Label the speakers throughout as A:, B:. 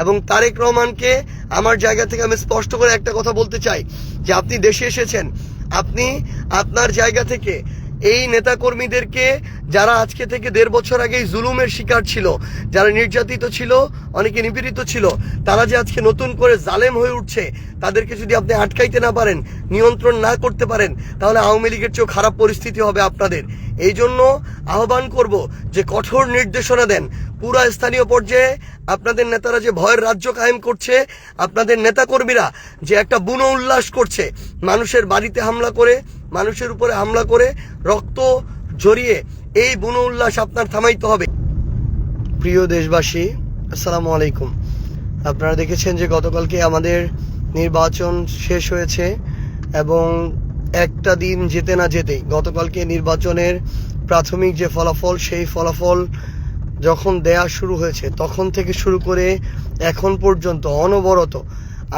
A: এবং তারেক রহমানকে আমার জায়গা থেকে আমি স্পষ্ট করে একটা কথা বলতে চাই যে আপনি দেশে এসেছেন, আপনি আপনার জায়গা থেকে এই নেতাকর্মীদেরকে যারা আজকে থেকে 1.5 বছর আগেই জুলুমের শিকার ছিল, যারা নির্যাতিত ছিল, অনেকে নিপীড়িত ছিল, তারা যে আজকে নতুন করে জালেম হয়ে উঠছে, তাদেরকে যদি আপনি আটকাইতে না পারেন, নিয়ন্ত্রণ না করতে পারেন, তাহলে আওয়ামী লীগের চেয়েও খারাপ পরিস্থিতি হবে আপনাদের। এই জন্য আহ্বান করব যে কঠোর নির্দেশনা দেন। পুরা স্থানীয় পর্যায়ে আপনাদের নেতারা যে ভয়ের রাজ্য কায়েম করছে, আপনাদের নেতাকর্মীরা যে একটা বুনো উল্লাস করছে, মানুষের বাড়িতে হামলা করে, মানুষের উপরে হামলা করে, রক্ত ঝরিয়ে, এই বুনো উল্লাস আপনার থামাইতে হবে। প্রিয় দেশবাসী, আসসালামু আলাইকুম। আপনারা দেখেছেন যে গতকালকে আমাদের নির্বাচন শেষ হয়েছে এবং একটা দিন যেতে না যেতেই গতকালকে নির্বাচনের প্রাথমিক যে ফলাফল, সেই ফলাফল যখন দেয়া শুরু হয়েছে তখন থেকে শুরু করে এখন পর্যন্ত অনবরত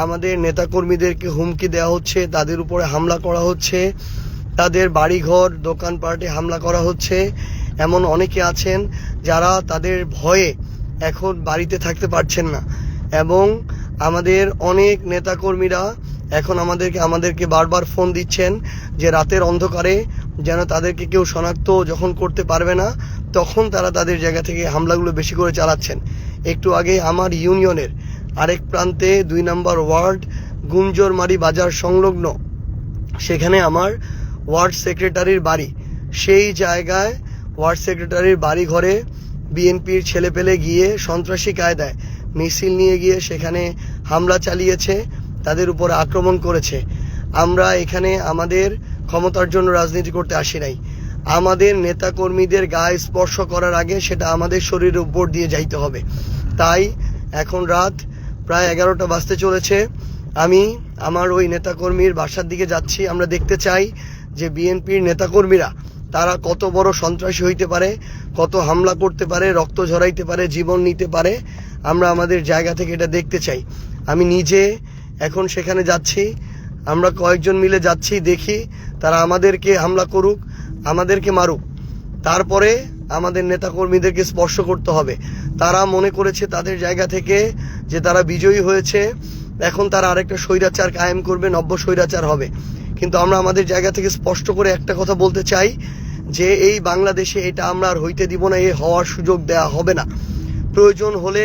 A: আমাদের নেতাকর্মীদেরকে হুমকি দেওয়া হচ্ছে, তাদের উপরে হামলা করা হচ্ছে, তাদের বাড়িঘর দোকানপাটে হামলা করা হচ্ছে। এমন অনেকে আছেন যারা তাদের ভয়ে এখন বাড়িতে থাকতে পারছেন না এবং আমাদের অনেক নেতাকর্মীরা এখন আমাদেরকে বারবার ফোন দিচ্ছেন যে রাতের অন্ধকারে যেন তাদেরকে কেউ শনাক্ত যখন করতে পারবে না তখন তারা তাদের জায়গা থেকে হামলাগুলো বেশি করে চালাচ্ছেন। একটু আগে আমার ইউনিয়নের আরেক প্রান্তে 2 নম্বর ওয়ার্ড গুঞ্জরমারি বাজার সংলগ্ন, সেখানে আমার ওয়ার্ড সেক্রেটারির বাড়ি, সেই জায়গায় ওয়ার্ড সেক্রেটারির বাড়ি ঘরে বিএনপির ছেলেপেলে গিয়ে সন্ত্রাসী কায়দায় মিছিল নিয়ে গিয়ে সেখানে হামলা চালিয়েছে, তাদের উপর আক্রমণ করেছে। আমরা এখানে আমাদের ক্ষমতার জন্য রাজনীতি করতে আসি নাই। আমাদের নেতাকর্মীদের গায়ে স্পর্শ করার আগে সেটা আমাদের শরীরের উপর দিয়ে যাইতে হবে। তাই এখন রাত প্রায় 11টা বাজতে চলেছে, আমি আমার ওই নেতাকর্মীর বাসার দিকে যাচ্ছি। আমরা দেখতে চাই যে বিএনপির নেতাকর্মীরা তারা কত বড় সন্ত্রাসী হইতে পারে, কত হামলা করতে পারে, রক্ত ঝরাইতে পারে, জীবন নিতে পারে। আমরা আমাদের জায়গা থেকে এটা দেখতে চাই। আমি নিজে এখন সেখানে যাচ্ছি, আমরা কয়েকজন মিলে যাচ্ছি, দেখি তারা আমাদেরকে হামলা করুক, আমাদেরকে মারুক, তারপরে আমাদের নেতাকর্মীদেরকে স্পর্শ করতে হবে। তারা মনে করেছে তাদের জায়গা থেকে যে তারা বিজয়ী হয়েছে, এখন তারা আরেকটা স্বৈরাচার কায়েম করবে, নব্য স্বৈরাচার হবে। কিন্তু আমরা আমাদের জায়গা থেকে স্পষ্ট করে একটা কথা বলতে চাই যে এই বাংলাদেশে এটা আমরা আর হইতে দিব না, এ হওয়ার সুযোগ দেয়া হবে না। প্রয়োজন হলে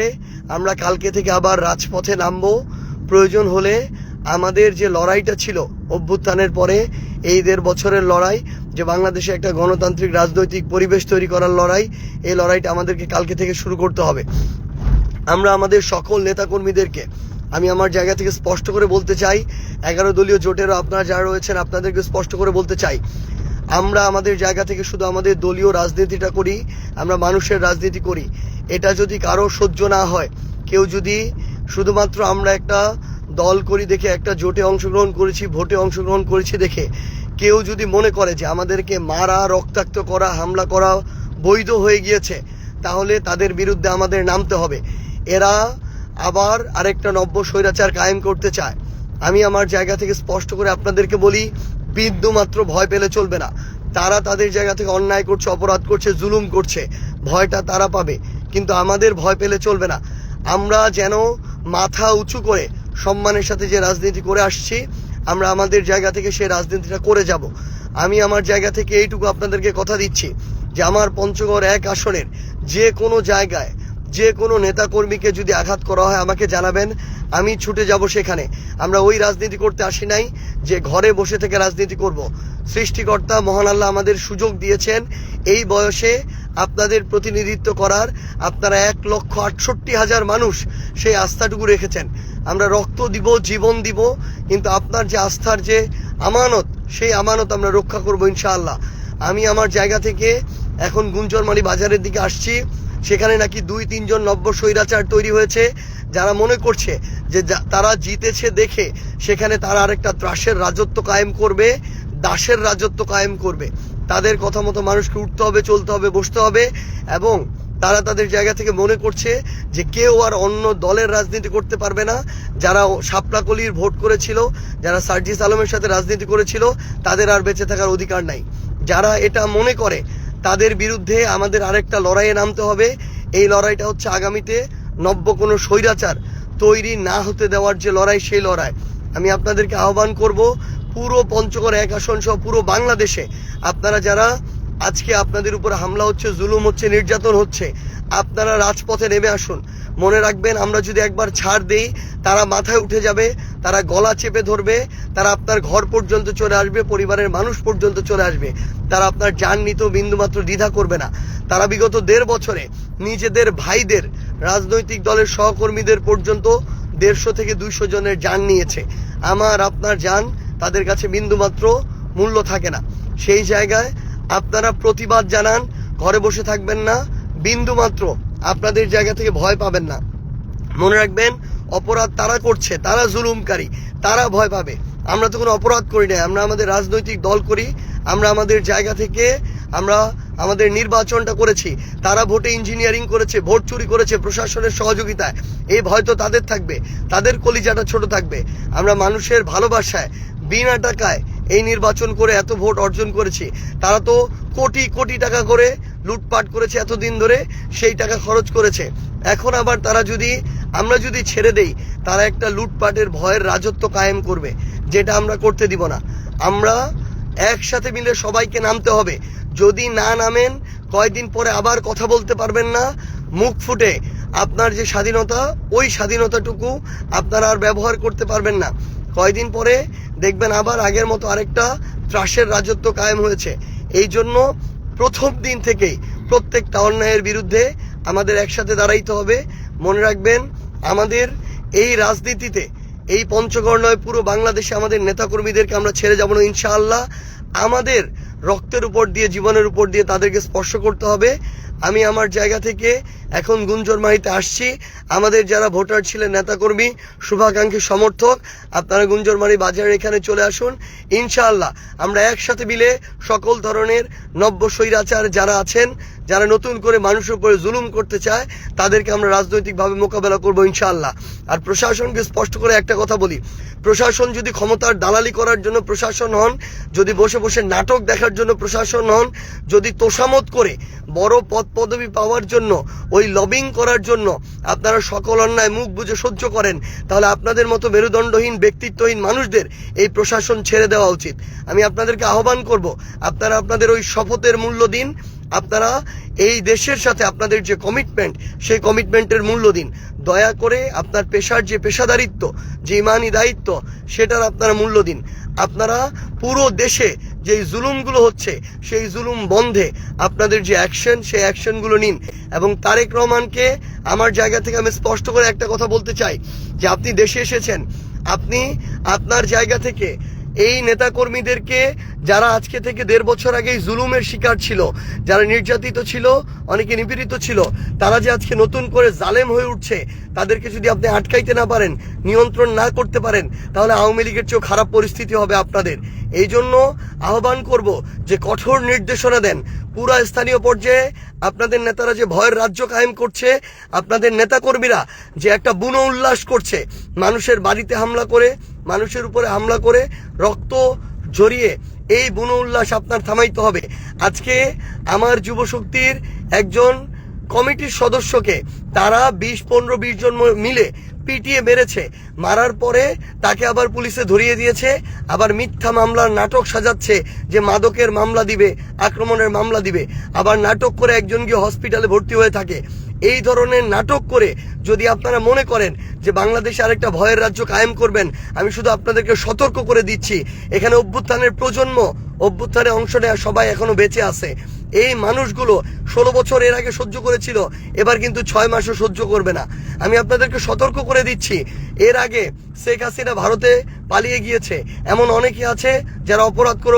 A: আমরা কালকে থেকে আবার রাজপথে নামবো। প্রয়োজন হলে আমাদের যে লড়াইটা ছিল অভ্যুত্থানের পরে, এই 1.5 বছরের লড়াই, যে বাংলাদেশে একটা গণতান্ত্রিক রাজনৈতিক পরিবেশ তৈরি করার লড়াই, এই লড়াইটা আমাদেরকে কালকে থেকে শুরু করতে হবে। আমরা আমাদের সকল নেতাকর্মীদেরকে আমি আমার জায়গা থেকে স্পষ্ট করে বলতে চাই, 11 দলীয় জোটেরও আপনারা যারা রয়েছেন আপনাদেরকে স্পষ্ট করে বলতে চাই, আমরা আমাদের জায়গা থেকে শুধু আমাদের দলীয় রাজনীতিটা করি, আমরা মানুষের রাজনীতি করি। এটা যদি কারো সহ্য না হয়, কেউ যদি শুধুমাত্র আমরা একটা দল করি দেখে, একটা জোটে অংশগ্রহণ করেছি, ভোটে অংশগ্রহণ করেছি দেখে কেউ যদি মনে করে যে আমাদেরকে মারা, রক্তাক্ত করা, হামলা করা বৈধ হয়ে গিয়েছে, তাহলে তাদের বিরুদ্ধে আমাদের নামতে হবে। এরা আবার আরেকটা নব্য স্বৈরাচার কায়েম করতে চায়। আমি আমার জায়গা থেকে স্পষ্ট করে আপনাদেরকে বলি, বিন্দু মাত্র ভয় পেলে চলবে না। তারা তাদের জায়গা থেকে অন্যায় করছে, অপরাধ করছে, জুলুম করছে, ভয়টা তারা পাবে, কিন্তু আমাদের ভয় পেলে চলবে না। আমরা যেন মাথা উঁচু করে সম্মানের সাথে যে রাজনীতি করে আসছি, আমরা আমাদের জায়গা থেকে সেই রাজনীতিটা করে যাব। আমি আমার জায়গা থেকে এইটুকু আপনাদেরকে কথা দিচ্ছি যে আমার পঞ্চগড় 1 আসনের যে কোনো জায়গায় যে কোনো নেতাকর্মীকে যদি আঘাত করা হয় আমাকে জানাবেন, আমি ছুটে যাব সেখানে। আমরা ওই রাজনীতি করতে আসি নাই যে ঘরে বসে থেকে রাজনীতি করব। সৃষ্টিকর্তা মহান আল্লাহ আমাদের সুযোগ দিয়েছেন এই বয়সে আপনাদের প্রতিনিধিত্ব করার। আপনারা 1,68,000 মানুষ সেই আস্থাটুকু রেখেছেন। আমরা রক্ত দিব, জীবন দিব, কিন্তু আপনার যে আস্থার যে আমানত, সেই আমানত আমরা রক্ষা করব ইনশাআল্লাহ। আমি আমার জায়গা থেকে এখন গুঞ্জরমারি বাজারের দিকে আসছি। সেখানে নাকি 2-3 জন নব্য স্বৈরাচার তৈরি হয়েছে, যারা মনে করছে যে তারা জিতেছে দেখে সেখানে তারা আরেকটা ত্রাসের রাজত্ব কায়েম করবে, দাসের রাজত্ব কায়েম করবে। তাদের কথা মতো মানুষকে উঠতে হবে, চলতে হবে, বসতে হবে। এবং তারা তাদের জায়গা থেকে মনে করছে যে কেউ আর অন্য দলের রাজনীতি করতে পারবে না। যারা শাপলাকলির ভোট করেছিল, যারা সার্জিস আলমের সাথে রাজনীতি করেছিল, তাদের আর বেঁচে থাকার অধিকার নাই। যারা এটা মনে করে তাদের বিরুদ্ধে আমাদের আরেকটা লড়াইয়ে নামতে হবে। এই লড়াইটা হচ্ছে আগামীতে নব্য কোনো স্বৈরাচার তৈরি না হতে দেওয়ার যে লড়াই, সেই লড়াই আমি আপনাদেরকে আহ্বান করব। পুরো পঞ্চগড় 1 আসন সহ পুরো বাংলাদেশে আপনারা যারা আজকে আপনাদের উপরে হামলা হচ্ছে, জুলুম হচ্ছে, নির্যাতন হচ্ছে, আপনারা রাজপথে নেমে আসুন। মনে রাখবেন, আমরা যদি একবার ছাড় দেই, তারা মাথায় উঠে যাবে, তারা গলা চেপে ধরবে, তারা আপনার ঘর পর্যন্ত চলে আসবে, পরিবারের মানুষ পর্যন্ত চলে আসবে। তারা আপনার জান নিতেও বিন্দুমাত্র দ্বিধা করবে না। তারা বিগত 1.5 বছরে নিজেদের ভাইদের, রাজনৈতিক দলের সহকর্মীদের পর্যন্ত 150 থেকে 200 জনের জান নিয়েছে। আমার আপনার জান তাদের কাছে বিন্দুমাত্র মূল্য থাকে না। সেই জায়গায় আপনারা প্রতিবাদ জানান, ঘরে বসে থাকবেন না, বিন্দুমাত্র আপনাদের জায়গা থেকে ভয় পাবেন না। মনে রাখবেন, অপরাধ তারা করছে, তারা জুলুমকারী, তারা ভয় পাবে। আমরা তো কোনো অপরাধ করি না, আমরা আমাদের রাজনৈতিক দল করি, আমরা আমাদের জায়গা থেকে আমরা আমাদের নির্বাচনটা করেছি। তারা ভোটে ইঞ্জিনিয়ারিং করেছে, ভোট চুরি করেছে প্রশাসনের সহযোগিতায়। এই ভয় তো তাদের থাকবে, তাদের কলিজাটা ছোট থাকবে। আমরা মানুষের ভালোবাসায় বিনা টাকায় এই নির্বাচন করে এত ভোট অর্জন করেছি। তারা তো কোটি কোটি টাকা করে লুটপাট করেছে এতদিন ধরে, সেই টাকা খরচ করেছে। এখন আবার তারা আমরা যদি ছেড়ে দেই, তারা একটা লুটপাটের ভয়ের রাজত্ব কায়েম করবে, যেটা আমরা করতে দিব না। আমরা একসাথে মিলে সবাইকে নামতে হবে। যদি না নামেন, কয়েকদিন পরে আবার কথা বলতে পারবেন না মুখ ফুটে। আপনার যে স্বাধীনতা, ওই স্বাধীনতাটুকু আপনারা আর ব্যবহার করতে পারবেন না। কয়েকদিন পরে দেখবেন আবার আগের মতো আরেকটা ত্রাসের রাজত্ব কায়েম হয়েছে। এই জন্য প্রথম দিন থেকেই প্রত্যেকটা অন্যায়ের বিরুদ্ধে আমাদের একসাথে দাঁড়াইতে হবে। মনে রাখবেন, আমাদের এই রাজনীতিতে, এই পঞ্চগড় নয়, পুরো বাংলাদেশে আমাদের নেতাকর্মীদেরকে আমরা ছেড়ে যাব না ইনশাআল্লাহ। আমাদের রক্তের উপর দিয়ে, জীবনের উপর দিয়ে তাদেরকে স্পর্শ করতে হবে। আমি আমার জায়গা থেকে এখন গুঞ্জরমারিতে আসছি। আমাদের যারা ভোটার ছিলেন, নেতাকর্মী, শুভাকাঙ্ক্ষী, সমর্থক, আপনারা গুঞ্জরমারি বাজারের এখানে চলে আসুন। ইনশাআল্লাহ আমরা একসাথে মিলে সকল ধরনের নব্য স্বৈরাচার যারা আছেন, যারা নতুন করে মানুষের উপরে জুলুম করতে চায়, তাদেরকে আমরা রাজনৈতিকভাবে মোকাবেলা করবো ইনশাআল্লাহ। আর প্রশাসনকে স্পষ্ট করে একটা কথা বলি, প্রশাসন যদি ক্ষমতার দালালি করার জন্য প্রশাসন হন, যদি বসে বসে নাটক দেখার জন্য প্রশাসন হন, যদি তোষামত করে বড় পদ পদবি পাওয়ার জন্য, ওই লবিং করার জন্য আপনারা সকল অন্যায় মুখ বুজে সহ্য করেন, তাহলে আপনাদের মতো মেরুদণ্ডহীন, ব্যক্তিত্বহীন মানুষদের এই প্রশাসন ছেড়ে দেওয়া উচিত। আমি আপনাদেরকে আহ্বান করব, আপনারা আপনাদের ওই শপথের মূল্য দিন। আপনারা এই দেশের সাথে আপনাদের যে কমিটমেন্ট, সেই কমিটমেন্টের মূল্য দিন। দয়া করে আপনার পেশার যে পেশাদারিত্ব, যে ইমানি দায়িত্ব, সেটার আপনারা মূল্য দিন। আপনারা পুরো দেশে যেই জুলুমগুলো হচ্ছে, সেই জুলুম বন্ধে আপনাদের যে অ্যাকশন, সেই অ্যাকশনগুলো নিন। এবং তারেক রহমানকে আমার জায়গা থেকে আমি স্পষ্ট করে একটা কথা বলতে চাই, যে আপনি দেশে এসেছেন, আপনি আপনার জায়গা থেকে এই নেতাকর্মীদেরকে, যারা আজকে থেকে 1.5 বছর আগেই জুলুমের শিকার ছিল, যারা নির্যাতিত ছিল, অনেকে নিপীড়িত ছিল, তারা যে আজকে নতুন করে জালেম হয়ে উঠছে, তাদেরকে যদি আপনি আটকাইতে না পারেন, নিয়ন্ত্রণ না করতে পারেন, তাহলে আওয়ামী লীগের চেয়েও খারাপ পরিস্থিতি হবে আপনাদের। এই জন্য আহ্বান করব যে কঠোর নির্দেশনা দেন। পুরা স্থানীয় পর্যায়ে আপনাদের নেতারা যে ভয়ের রাজ্য কায়েম করছে, আপনাদের নেতাকর্মীরা যে একটা বুনো উল্লাস করছে, মানুষের বাড়িতে হামলা করে, মানুষের উপরে হামলা করে, রক্ত ঝরিয়ে, এই বুনো উল্লাস আপনার থামাইতে হবে। আজকে আমার যুবশক্তির একজন কমিটির সদস্যকে তারা 15-20 জন মিলে পিটিয়ে মেরেছে। মারার পরে তাকে আবার পুলিশে ধরিয়ে দিয়েছে, আবার মিথ্যা মামলার নাটক সাজাচ্ছে যে মাদকের মামলা দিবে, আক্রমণের মামলা দিবে, আবার নাটক করে একজন গিয়ে হসপিটালে ভর্তি হয়ে থাকে। এই ধরনের নাটক করে যদি আপনারা মনে করেন যে বাংলাদেশে আরেকটা ভয়ের রাজ্য কায়েম করবেন, আমি শুধু আপনাদেরকে সতর্ক করে দিচ্ছি, এখানে অভ্যুত্থানের প্রজন্ম, অভ্যুত্থানে অংশ নেওয়া সবাই এখনো বেঁচে আছে। এই মানুষগুলো 16 বছর এর আগে সহ্য করেছিল, এবার কিন্তু 6 মাসও সহ্য করবে না। আমি আপনাদেরকে সতর্ক করে দিচ্ছি, এর আগে শেখ হাসিনা ভারতে পালিয়ে গিয়েছে, এমন অনেকে আছে যারা অপরাধ করে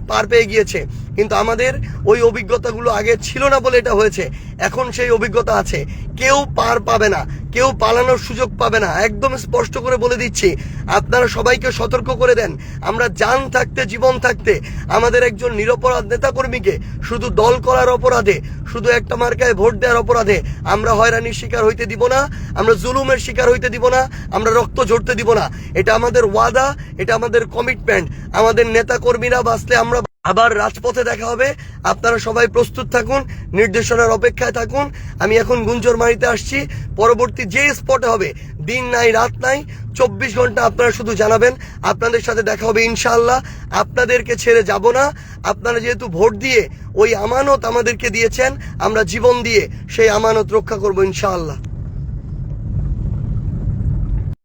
A: পার পেয়ে গিয়েছে, কিন্তু আমাদের ওই অভিজ্ঞতাগুলো আগে ছিল না বলে এটা হয়েছে। এখন সেই অভিজ্ঞতা আছে, কেউ পার পাবে না, কেউ পালানোর সুযোগ পাবে না। একদম স্পষ্ট করে বলে দিচ্ছি, আপনারা সবাইকে সতর্ক করে দেন। আমরা জান থাকতে, জীবন থাকতে আমাদের একজন নিরপরাধ নেতাকর্মীকে শুধু দল করার অপরাধে, শুধু একটা মার্কায় ভোট দেওয়ার অপরাধে আমরা হয়রানির শিকার হইতে দিব না, আমরা জুলুমের শিকার হইতে দিব না, আমরা রক্ত ঝরতে দিব না। এটা আমাদের ওয়াদা, এটা আমাদের কমিটমেন্ট। আমাদের নেতাকর্মীরা বাঁচলে আমরা আবার রাজপথে দেখা হবে। আপনারা সবাই প্রস্তুত থাকুন, নির্দেশনার অপেক্ষায় থাকুন। আমি এখন গুঞ্জরমারিতে আসছি। পরবর্তী যে স্পটে হবে, দিন নাই রাত নাই, 24 ঘন্টা আপনারা শুধু জানাবেন, আপনাদের সাথে দেখা হবে ইনশাআল্লাহ। আপনাদেরকে ছেড়ে যাব না। আপনারা যেহেতু ভোট দিয়ে ওই আমানত আমাদেরকে দিয়েছেন, আমরা জীবন দিয়ে সেই আমানত রক্ষা করব ইনশাআল্লাহ।